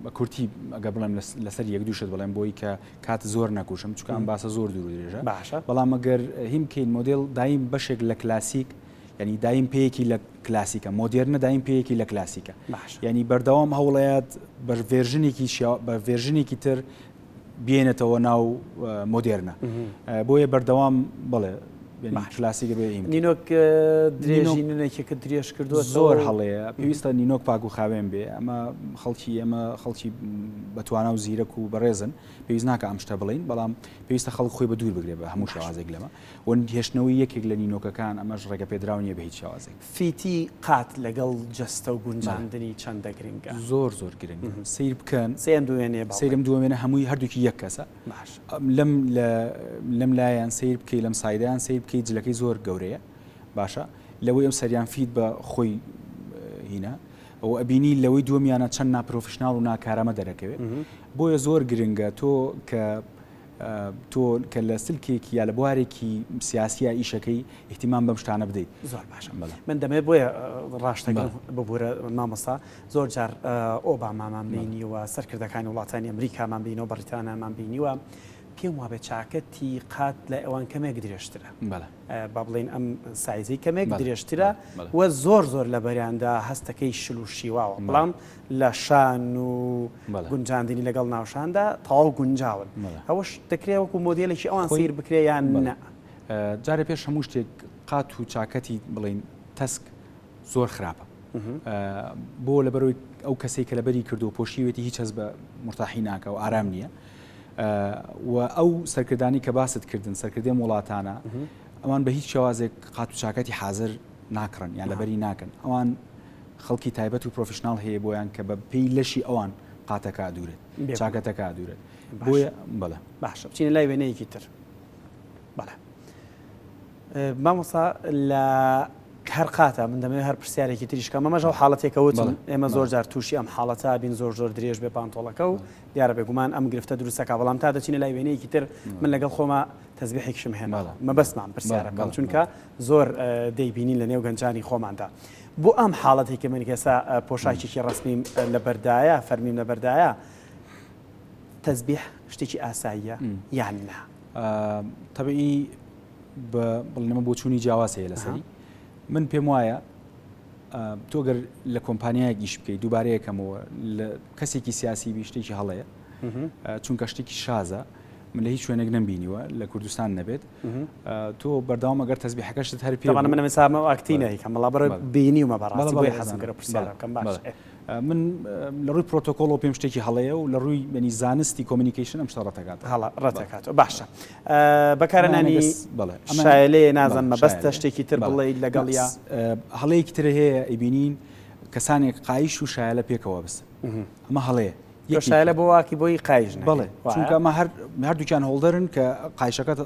بە کورتی ئەگە بڵێم لەسەر یەک دووشت بڵێم بۆی کە کات زۆر نەکوشم چونکە ئەم باسە زۆر دوور درێژە باشە بەڵام ئەگەر هیم بکەین مۆدل دایم بەشێک لە کلاسیک ینی دایم پێیەکی لە کلاسیکە مۆدرنە دایم پێیەکی لە کلاسیکە ینی بەردەوام هەوڵەیەت بە ڤێرژنێکی تر بێنێتەوە ناو مۆدرنە بۆیە بەردەوام بڵێ کلاسیکە بێ نینۆک درێژی نونێکێکە درێژ کردووە زۆر هەڵەیە پێویستە نینۆک پاک و خاوێن بێ ئەمە خەڵکی بەتوانە و زیرەک و بەڕێزن پێویست ناکە ئەم شتە بڵین بەڵام پێویستە خەڵک خۆی بە دوور بگرێ بە هەموو شێوازێک لەمە و هێشتنەوەی یەکێک لە نینۆکەکان ئەمەش ڕێگە پێدراونیە بە هیچ شێوازێک فیتی قات لەگەڵ جەستە و گونجاندنی چەندە گرنگە زۆر گرنگ سیر بکەن سێرم دوێنێ هەمووی هەردووکی یەک کەسە لەم لایەن سیر بکەی لەم سایدیان سیر بکەی جلەکەی زۆر گەورەیە باشە لەوەی ئەم سەریان فیت بە خۆی هینە ئەو ئەبینی لەوەی دووەمیانە چەند ناپرۆفشناڵ و ناکارەمە دەرەکەوێت بۆیە زۆر گرنگە تۆ کە لە سلکێکی یا لە بوارێکی سیاسیە ئیشەکەی احتیمام بەم شتانە بدەیت زۆر باشە من دەمێت بۆیە ڕاشتەکە ببوورە مامۆستا زۆر جار ئۆبامامان بینیوە سەرکردەکانی وڵاتانی ئەمریکامان بینەوە بەریتانیامان بینیوە پێم وابێت چاکەتی قات لە ئەوان کەمێک درێژترە با بڵێن ئەم سایزەی کەمێک درێژترە و زۆر لە بەریاندا هەستەکەی شل و شیواوە بەڵام لە شان و گونجاندنی لەگەڵ ناوشاندا تەواو گونجاون ئەوەش دەکرێت وەکو مۆدێلێکی ئەوان سیر بکرێ یان نە جارێ پێش هەموو شتێک قات و چاکەتی بڵێن تەسک زۆر خراپە بۆ لەبەرەوەی ئەو کەسێک کە لەبەری کردو پۆشیوێتی هیچ هەست بە مرتاحی ناکە و ئارام نییە و ئەو سەرکردانی کە باست کردن سەرکردی وڵاتانە ئەوان بە هیچ شێوازێک قات و چاکەتی حاضر ناکڕن یان لەبەری ناکەن ئەوان خەڵکی تایبەت و پرۆفشناڵ هەیە بۆیان کە بە پێی لەشی ئەوان قاتەکە دوورێت چاکەتەکە دوورێت بۆیە بەڵێ باشە بچینە لای وێنەیەکی تر بەڵێ مامۆستا لە هەر قاتە من دەمەوێت هەر پرسیارێکی تریشکە مەمەژە و حاڵەتێکە وتم ئێمە زۆر جار تووشی ئەم حاڵەتە بین زۆر درێژ بێ پانتۆڵەکە و دیارە بێگومان ئەم گرفتە دروستەکە بەڵام تا دەچینە لای وێنەیەکی تر من لەگەڵ خۆمە تەزبیحێکشم هێناوە مەبەستمان پرسیارەکەم چونکە زۆر دەیبینین لە نێو گەنجانی خۆماندا بۆ ئەم حاڵەتێکی من کەسا پۆشاکێکی ڕسمیم لە بەردایە فەرمیم لە بەردایە تەزبیح شتێکی ئاساییە یان نا تەبیعی بڵێمە بۆ چوونی جیاواز هەیە لەسەری من پێم وایە تۆ گەر لە کۆمپانیایەک گیش بکەیت دووبارەیەکەمەوە لە کەسێکی سیاسی بی شتێکی هەڵەیە چونکە شتێکی شازە من لە هیچ شوێنێک نەمبینیوە لە کوردستان نەبێت تۆ بەردەوام ئەگەر تەزبیحەکەشت هەر پێ من مەسامە ئاکتینەیەکەم بەڵام بەڕێ بینیومە بەڕاستی بۆی حەزم کرد پرسیارەکەم باش من لە ڕووی پرۆتۆکۆڵ و پێم شتێکی هەڵەیە و لە ڕووی ینی زانستی کۆمیونیکیشن ئەم شتە ڕەتەکات ڕەتەکات باشە بەکارهێنانی شایلەیە نازانم مەبەستە شتێکی تر بڵێ لەگەڵ یا هەڵەیەکی تر هەیە ئەیبینین کەسانێک قایش و شایلە پێکەوە بستە ئەمە هەڵەیە شایلە بۆ واکی بۆی قایژ بڵێ چونکە ئەمە هەردووکیان هەوڵدەرن کە قایشەکەت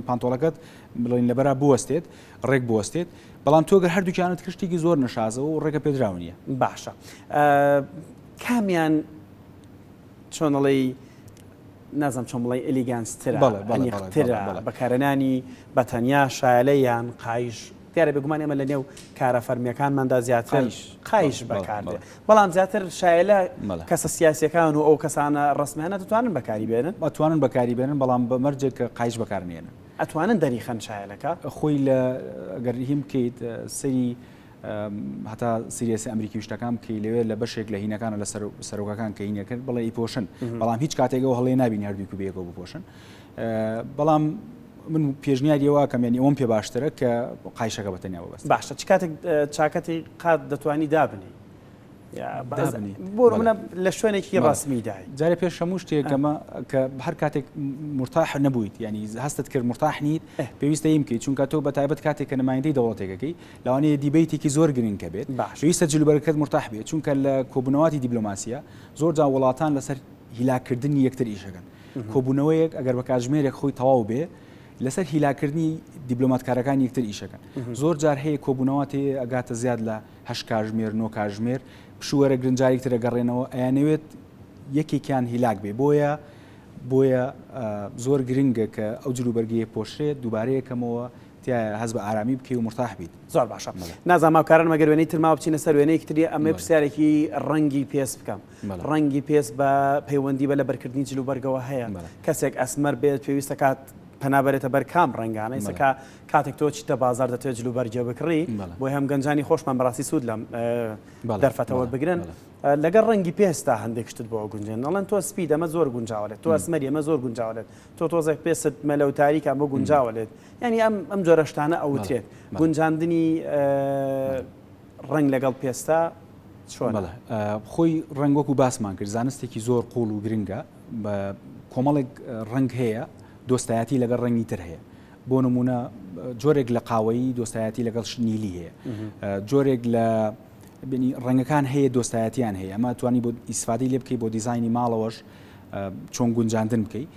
پانتۆڵەکەت بڵێن لەبەرا بوەستێت ڕێک بوەستێت بەڵام تۆ گەر هەردووکیانت کشتێکی زۆر نەشازەوە و ڕێگە پێدراونیە باشە کامیان چۆنەڵی نازم چۆن بڵێ ئەلیگانسترە بەکارهێنانی بەتەنیا شایلە یان قایش دیارە بێگومان ئێمە لە نێو کارە فەرمیەکانماندا زیاتر قایش بەکاردێ بەڵام زیاتر شایلە کەسە سیاسیەکان و ئەو کەسانە ڕسمیانە دەتوانن بەکاری بێنن ئەتوانن بەکاری بێنن بەڵام بە مەرجێک کە قایش بەکارنێنن ئەتوانن دەریخەن شایلەکە خۆی لە گەرهیم بکەیت سەری هەتا سریەسی ئەمریکی شتەکان بکەی لەوێ لە بەشێک لە هینەکانە لە سەرۆکەکان کە هینەکرد بڵێ ئیپۆشن بەڵام هیچ کاتێکەوە هەڵێ نابین هەردووکو بەیەکەوە بپۆشن بەڵام من پێشنیاریەوە کەمیانی ئەوم پێ باشترە کە قایشەکە بەتەنیا بەست باشە چ کاتێک چاکەتی قات دەتوانی دابنی بۆ منە لە شوێنێکی ڕاستمی دای جارێ پێش هەموو شتێکەمە کە هەر کاتێک مرتاح نەبوویت ینی هەستت کرد مرتاح نیت پێویستە هیم بکەیت چونکە تۆ بە تایبەت کاتێک کە نمایندەی دەوڵەتێکەکەی لەوانەیە دیبەیتێکی زۆر گرنگکە بێت پێویستە جلوبەرەکەت مرتاح بێت چونکە لە کۆبوونەواتی دیبلۆماسیە زۆر جا وڵاتان لەسەر هیلاکردنی یەکتر ئیشەکەن کۆبوونەوەیەک ئەگەر بە کاتژمێرێک خۆی تەواو بێ لەسەر هیلاکردنی دیبلۆماتکارەکان یەکتر ئیشەکەن زۆر جار هەیە کۆبوونەوەات ئەگاتە زیاد لە 8 کاتژمێر 9 کاتژمێر پشووەرە گرنجارێکتر ئەگەڕێنەوە ئەیانەوێت یەکێکیان هیلاک بێ بۆیە زۆر گرنگە کە ئەو جلوبەرگەیە پۆشرێت دووبارەیەکەمەوە هەز بە ئارامی بکەی و مرتاح بیت. زۆر باشە. نازانم ماوکاران مەگەر وێنەی ترما بچینە سەر وێنەیەکی تری ئەمە پرسیارێکی ڕەنگی پێست بکەم. ڕەنگی پێست بە پەیوەندی بە لە بەرکردنی جلوبەرگەوە هەیە. کەسێک ئەسمەر بێت پێویستە کات پەنابەرێتە بەر کام ڕەنگانە ئێستا کاتێک تۆ چیتە بازار دەتوێت جلوبەرگە بکڕی بۆی هەم گەنجانی خۆشمان بەڕاستی سوود لەم دەرفەتەوە بگرن لەگەڵ ڕەنگی پێستا هەندێک شتت بۆ گونجێن نەڵەن تۆ سپید ئەمە زۆر گونجاوێت تۆ ئەسمەری ئەمە زۆر گونجاوێت تۆ تۆزێک پێست مەلە و تاریک ئەمە گونجاوێت یعنی ئەم جۆرە شتانە ئەوترێت گونجاندنی ڕنگ لەگەڵ پێستا چۆن خۆی ڕنگۆک و باسمان کرد زانستێکی زۆر قوڵ و گرنگە بە کۆمەڵێک ڕنگ هەیە دۆستایەتی لەگەڵ ڕەنگی تر هەیە بۆ نمونە جۆرێک لە قاوەیی دۆستایەتی لەگەڵ نیلی هەیە جۆرێک لە ڕەنگەکان هەیە دۆستایەتیان هەیە ئەمە توانی بۆ ئیسفادەی لێ بکەی بۆ دیزایانی ماڵەوەش چۆن گونجاندن بکەی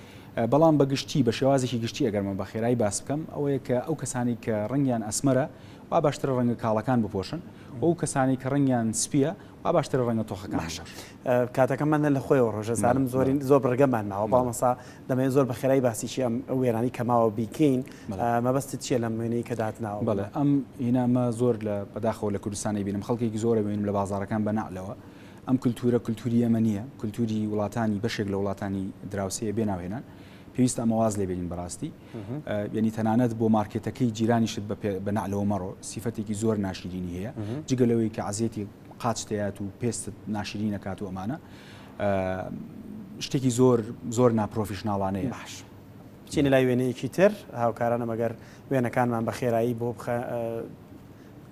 بەڵام بە گشتی بە شێوازێکی گشتی ئەگەرمە بە خێرایی باس بکەم ئەوەیە کە ئەو کەسانی کە ڕەنگیان ئەسمەرە وا باشترە ڕەنگە کاڵەکان بپۆشن ئەو کەسانی کە ڕەنگیان سپیە وا باشترە ڕەنگە تۆخەکان باشە کاتەکەمانە لە خۆیەوە ڕۆژە زانم زۆر بڕگەمان ماوە باڵمەسا دەمەوێت زۆر بە خێرایی باسیشی ئەم وێرانی کەماوە بیکەین مەبەستت چیە لەم وێنەی کە داتناوە بەڵێ ئەم هینامە زۆر لە بەداخەوە لە کوردستانی بینم خەڵکێکی زۆرە بینم لە بازارەکان بەناعلەوە ئەم کولتورە کولتوری ئەمە نییە کولتوری وڵاتانی بەشێک لە وڵاتانی دراوسەیە بێناوێنان پێویستە ئەمەواز لێ بێنین بەڕاستی یعنی تەنانەت بۆ مارکێتەکەی جیرانیشت بە نەعلەوە مەڕۆ سیفەتێکی زۆر ناشرینی هەیە جگەلەوەی کە عزیەتی قاچتەیات و پێست ناشرین نەکات و ئەمانە شتێکی زۆر ناپرۆفیشناڵانەیە باش بچینە لای وێنەیەکی تر هاوکارانە مەگەر وێنەکانمان بە خێرایی بۆ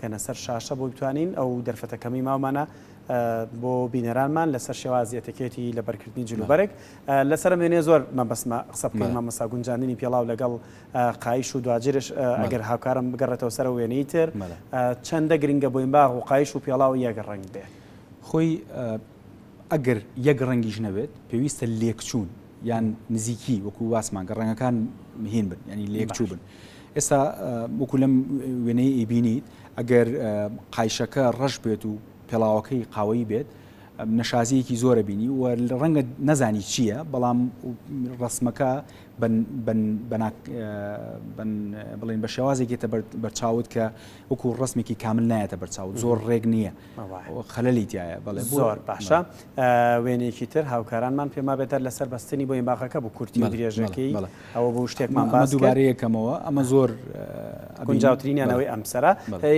بکەنە سەر شاشە بۆ بتوانین ئەو دەرفەتەکەمی ماومانە بۆ بینەرانمان لەسەر شێوازیەتەکێتی لە بەرکردنی جلوبەرێک لەسەر وێنێ زۆر مەبەستمە قسە بکەین مەمەسا گونجاندنی پێڵاو لەگەڵ قایش و دوجرش ئەگەر هاوکارم بگەڕێتەوە سەر وێنەی تر چەندە گرنگە بۆین باغ و قایش و پێڵاو یەک ڕەنگ بێت خۆی ئەگەر یەک ڕەنگیش نەبێت پێویستە لێکچوون یان نزیکی وەکو واسمان کە ڕەنگەکان هین بن ینی لێکچوو بن ئێستا وەکو لەم وێنەی ئیبینیت ئەگەر قایشەکە ڕەش بێت و پێڵاوەکەی قاوەیی بێت نەشازیەکی زۆرە بینی و ڕەنگە نەزانی چییە بەڵام ڕسمەکە بڵێن بە شێوازێکێتە بەرچاوت کە وەکو ڕسمێکی کامل نایەتە بەرچاوت زۆر ڕێک نییە خەلەلی تایە بەڵێ زۆر باشە وێنێکی تر هاوکارانمان پێما بێتە لەسەر بەستنی بۆ باخەکە بۆ کورتی و درێژەکەی ئەوە بۆ شتێکمان باس دووبارەیەکەمەوە ئەمە زۆر گونجاوترینیانەوەی ئەمسەرە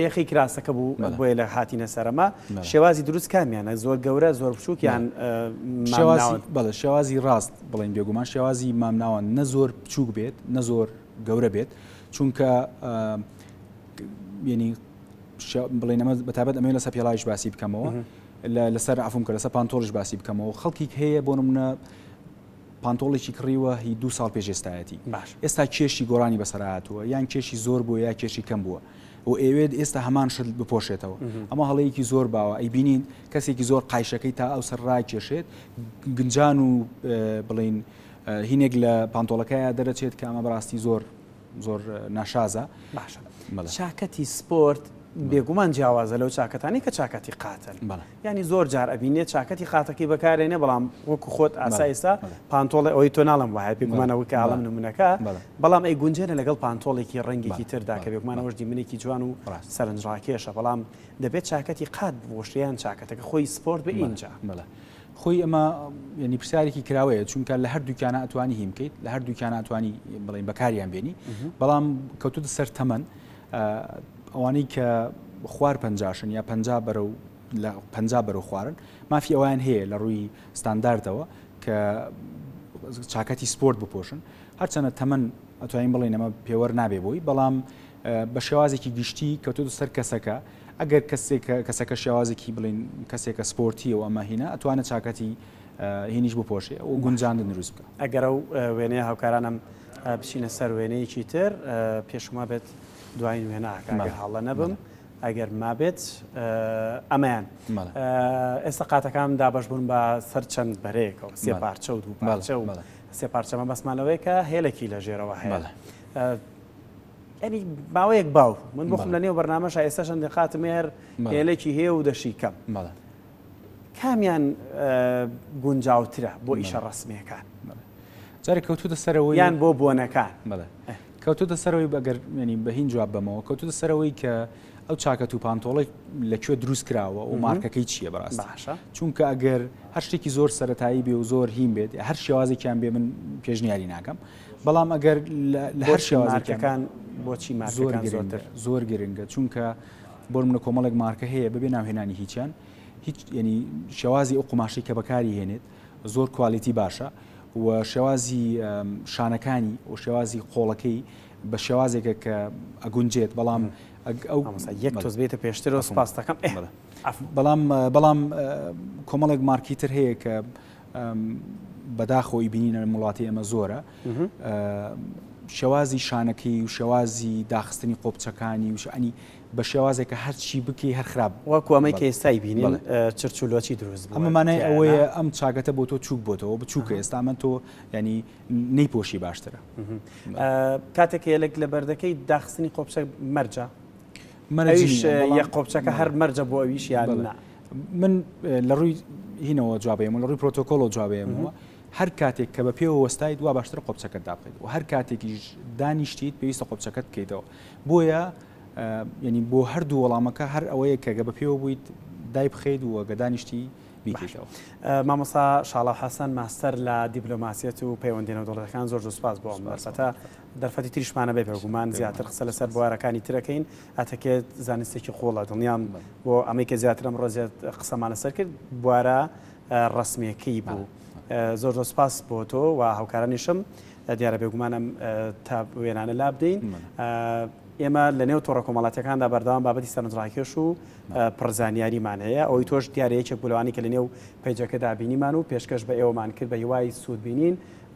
یەخی کراسەکە بوو بۆیە لە هاتینە سەرەما شێوازی دروست کامیانە زۆر گەورە زۆر بچووکیان بەڵێ شێوازی ڕاست بڵێن بێگومان شێوازی مامناوە نە زۆر بچووک بێت نە زۆر گەورە بێت چونکە ینی بڵێن ئەمە بەتابەت ئەمە لەسەر پێڵاویش باسی بکەمەوە لەسەر عفوم کە لەسەر پانتۆڵش باسی بکەمەوە خەڵکی هەیە بۆ نمونە پانتۆڵێکی کڕیوە هی 2 ساڵ پێشێستایەتی ئێستا کێشی گۆڕانی بەسەرهاتووە یان کێشی زۆر بووە یا کێشی کەم بووە و ئێوێت ئێستا هەمان شت بپۆشێتەوە ئەمە هەڵەیەکی زۆر باوە ئەی بینین کەسێکی زۆر قایشەکەی تا ئەو سەر ڕاکێشێت گنجان و بڵین هینێک لە پانتۆڵەکەیە دەرەچێت کە ئەمە بەڕاستی زۆر ناشازە باشە چاکەتی سپۆرت بێگومان جیاوازە لەو چاکەتانی کە چاکەتی قاتل ینی زۆر جار ئەبینێت چاکەتی قاتەکەی بەکارێنێ بەڵام وەکو خۆت ئاسایستا پانتۆڵی ئەوەی تۆ ناڵم وایە بێگومانەوە کە ئاڵم نمونونەکە بەڵام ئەی گونجێنە لەگەڵ پانتۆڵێکی ڕەنگێکی تردا کە بێگومانەوەش دیمنێکی جوان و سەرنجڕاکێشە بەڵام دەبێت چاکەتی قات بۆشتیان چاکەتەکە خۆی سپۆرت بە ئینجا خۆی ئەمە ینی پرسیارێکی کراوەیە چونکە لە هەردووکیانە ئەتوانی هیم بکەیت لە هەردووکیانە ئەتوانی بڵین بەکاریان بێنی بەڵام کەوتوتە سەر تەمەن ئەوانەی کە خوار پەنجاشن یا پەنجا بەرەو خوارن مافی ئەویان هەیە لە ڕووی ستانداردەوە کە چاکەتی سپۆرت بپۆشن هەرچەنە تەمەن ئەتوانین بڵێن ئەمە پێوەەر نابێ بۆی بەڵام بە شێوازێکی گشتی کەوتوتە سەر کەسەکە ئەگەر کەسەکە شێوازێکی بڵین کەسێکە سپۆرتیەوە ئەمە هینە ئەتوانێت چاکەتی هینیش بپۆشێ و گونجاندن دروست بکە ئەگەر ئەو وێنەیە هاوکارانم بچینە سەر وێنەیەکی تر پێشما بێت دوایین وێنەکە هەڵە نەبم ئەگەر مابێت ئەمەیان ئێستا قاتەکان دابش بوون بە سەر چەند بەرەیەکەوە سێ پارچە و دوو پارچە و سێ پارچەمە بەسمانەوەی کە هێلێکی لە ژێرەوە هەیە ینی باوەیەک باو من بخم لە نێو بەرنامەش ئێستاشەن قاتم هێر هێلێکی هەیە و دەشی کەم کامیان گونجاوترە بۆ ئیشە ڕسمیەکان جارێک کەوتوتە سەرەوەی یان بۆ بۆنەکان کەوتوتە سەرەوەی بەگەر ینی بە هین جواب بەمەوە کەوتوتە سەرەوەی کە ئەو چاکەت و پانتۆڵی لەکوێ دروست کراوە و مارکەکەی چییە بەڕاست چونکە ئەگەر هەر شتێکی زۆر سەرەتایی بێ و زۆر هیم بێت هەر شێوازێکیان بێ من پێشنیاری ناکەم بەڵام ئەگەر لە هەر شێوازەکان بۆچی زۆر گرنگە چونکە بۆ منە کۆمەڵێک مارکە هەیە بەبێ ناوهێنانی هیچیان هیچ ینی شێوازی ئەو قماشی کە بەکاری هێنێت زۆر کوالیتی باشە و شێوازی شانەکانی و شێوازی قۆڵەکەی بە شێوازێکە کە ئەگونجێت بەڵام ئەو یەک تۆز بێتە پێشترەوە سپاس دەکەم بەڵام کۆمەڵێک مارکی تر هەیە کە بەداخۆی بینینە وڵاتی ئەمە زۆرە شێوازی شانەکەی و شێوازی داخستنی قۆبچەکانی و شانی بە شێوازێکە هەرچی بکەی هەر خراپ وەکو ئەمەی کە ئێستای بینین چرچولۆکی دروست ئەمەمانای ئەوەیە ئەم چاکەتە بۆ تۆ چوک بۆتەوە بچووکە ئێستا من تۆ ینی نەیپۆشی باشترە کاتێک یەلێک لە بەردەکەی داخستنی قۆبچە مەرجە ئەویش یەک قۆبچەکە هەر مەرجە بۆ ئەویش یان من لە ڕووی هینەوە جوابەیەم لە ڕووی پرۆتۆکۆڵ جوابەیەمەوە هەر کاتێک کە بە پێوە وەستایت وا باشتر قۆبچەکەت دابخیت و هەر کاتێکیش دانیشتیت پێویستە قۆبچەکەت بکەیتەوە بۆیە ینی بۆ هەردوو وەڵامەکە هەر ئەوەیە کە بە پێوە بوویت دای بخەیت و گەدانیشتی بیکەیتەوە. مامۆستا شاڵاو حەسەن ماستەر لە دیپلۆماسیەت و پەیوەندیدنەوە دەوڵەتەکان زۆر سوپاس بۆ ئەم بەرسەتە دەرفەتی تریشمانە بێ بێگومان زیاتر قسە لەسەر بوارەکانی ترەکەین ئەتەکێت زانستێکی خۆڵە دڵنیام بۆ ئەمەی کە زیاتر ئەم ڕۆژێت قسەمان لەسەر کرد بوارە ڕسمیەکەی بوو. زۆر سپاس بۆ تۆ و هاوکارانیشم دیارە بێگومانم تا وێنانە لا بدەین. ئێمە لە نێو تۆڕە کۆمەڵاتیەکاندا بەردەوام بابەتی سەرنجڕاکێش و پڕزانیاریمان هەیە ئەوەی تۆش دیارەیەکێک بولەوانی کە لە نێو پەیجەکەدا بینیمان و پێشکەش بە ئێوەمان کرد بە هیوای سوودبینین